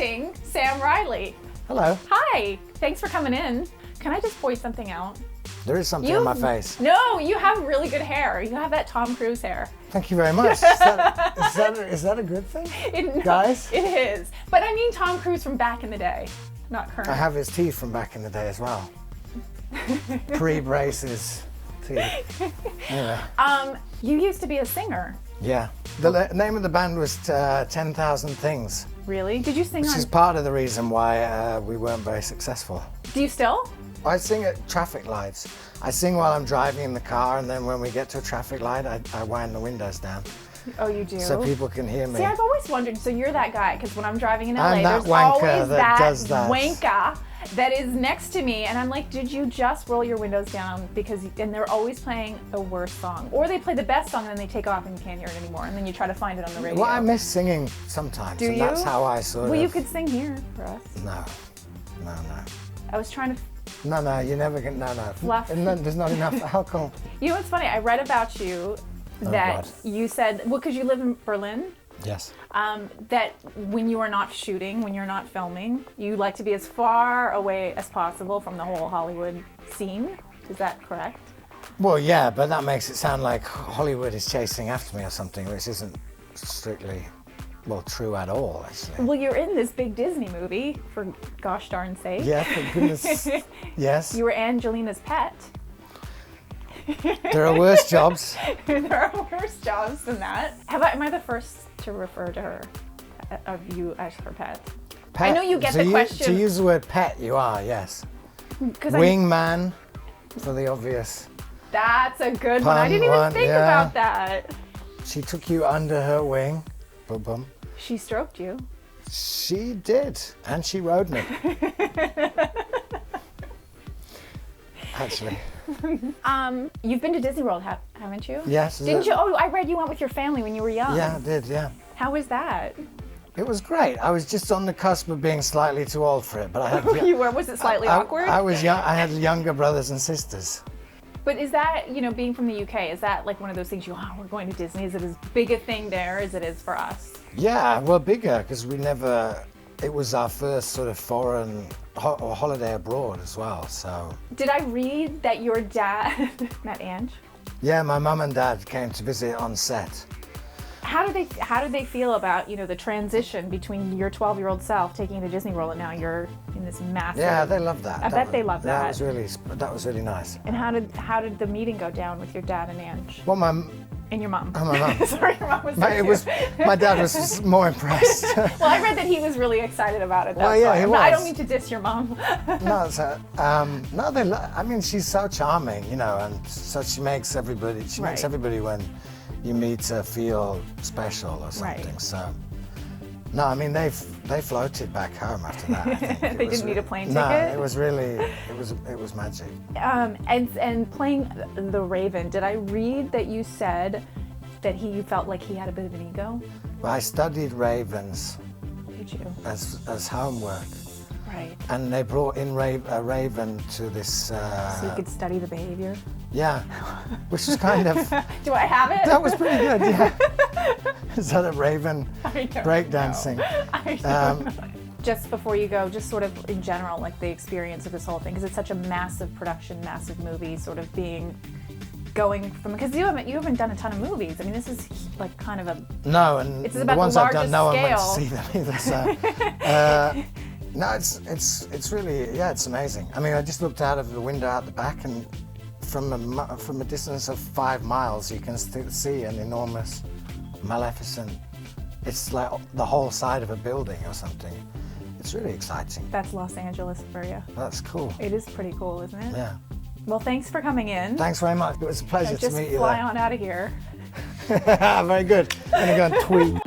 presenting Sam Riley. Hello. Hi, thanks for coming in. Can I just point something out? There is something on my face. No, you have really good hair. You have that Tom Cruise hair. Thank you very much. Is that a good thing? Guys? It is. But I mean Tom Cruise from back in the day, not current. I have his teeth from back in the day as well. Pre-braces teeth. Anyway. You used to be a singer. Yeah. The name of the band was 10,000 Things. Really? Did you sing Which is part of the reason why we weren't very successful. Do you still? I sing at traffic lights. I sing while I'm driving in the car, and then when we get to a traffic light, I wind the windows down. Oh, you do? So people can hear me. See, I've always wondered, so you're that guy, because when I'm driving in LA, I'm that there's wanker always that does that. wanker that is next to me, and I'm like, did you just roll your windows down? And they're always playing a worse song. Or they play the best song, and then they take off and you can't hear it anymore, and then you try to find it on the radio. Well, I miss singing sometimes, Do and you? that's how I sort of... Well, you could sing here for us. No. I was trying to... No, you never get, no. Fluff. And then there's not enough alcohol. You know what's funny? I read about you that you said, well, because you live in Berlin, Yes. that when you are not shooting, when you're not filming, you like to be as far away as possible from the whole Hollywood scene. Is that correct? Well, yeah, but that makes it sound like Hollywood is chasing after me or something, which isn't strictly, well, true at all, actually. Well, you're in this big Disney movie, for gosh darn sake. Yeah, for goodness. Yes. You were Angelina's pet. There are worse jobs. There are worse jobs than that. Am I the first to refer to her, of you as her pet? Pet. I know you get the question. To use the word pet, you are, yes. Wingman, for the obvious. That's a good one. I didn't even think about that. She took you under her wing. Boom, boom. She stroked you. She did, and she rode me. Actually. You've been to Disney World, haven't you? Yes. Didn't you? Oh, I read you went with your family when you were young. Yeah, I did, yeah. How was that? It was great. I was just on the cusp of being slightly too old for it, but I had... You were? Was it slightly awkward? I was young. I had younger brothers and sisters. But is that, being from the UK, is that like one of those things we're going to Disney? Is it as big a thing there as it is for us? Yeah, well, bigger, because it was our first sort of foreign holiday abroad as well, so. Did I read that your dad met Ange? Yeah, my mum and dad came to visit on set. How did they feel about, the transition between your 12-year-old self taking you to Disney World and now you're in this massive... Yeah, they loved that. I bet they loved that. That was really nice. And how did the meeting go down with your dad and Ange? Well, And your mom. Oh, my mom. Sorry, your mom was there My dad was more impressed. Well, I read that he was really excited about it. Well, yeah, he was. I don't mean to diss your mom. No, she's so charming, and so she makes everybody when you meet her feel special or something. Right. So, no, I mean they floated back home after that. I think. They didn't need a plane ticket. No, it was magic. And playing the Raven, did I read that you said that you felt like he had a bit of an ego? Well, I studied ravens. Did you? As homework. Right. And they brought in a raven to this... so you could study the behavior? Yeah, which is kind of... Do I have it? That was pretty good, yeah. Is that a raven breakdancing? I don't know. Just before you go, just sort of in general, like the experience of this whole thing, because it's such a massive production, massive movie, sort of going from, because you haven't done a ton of movies. I mean, this is like kind of a... No, and it's the about ones the I've done, no one went to scale. see them either, so... No, it's really, yeah, it's amazing. I mean, I just looked out of the window out the back, and from a distance of 5 miles, you can still see an enormous Maleficent. It's like the whole side of a building or something. It's really exciting. That's Los Angeles for you. That's cool. It is pretty cool, isn't it? Yeah. Well, thanks for coming in. Thanks very much. It was a pleasure to meet you. Just fly on out of here. Very good. I'm gonna go and tweet.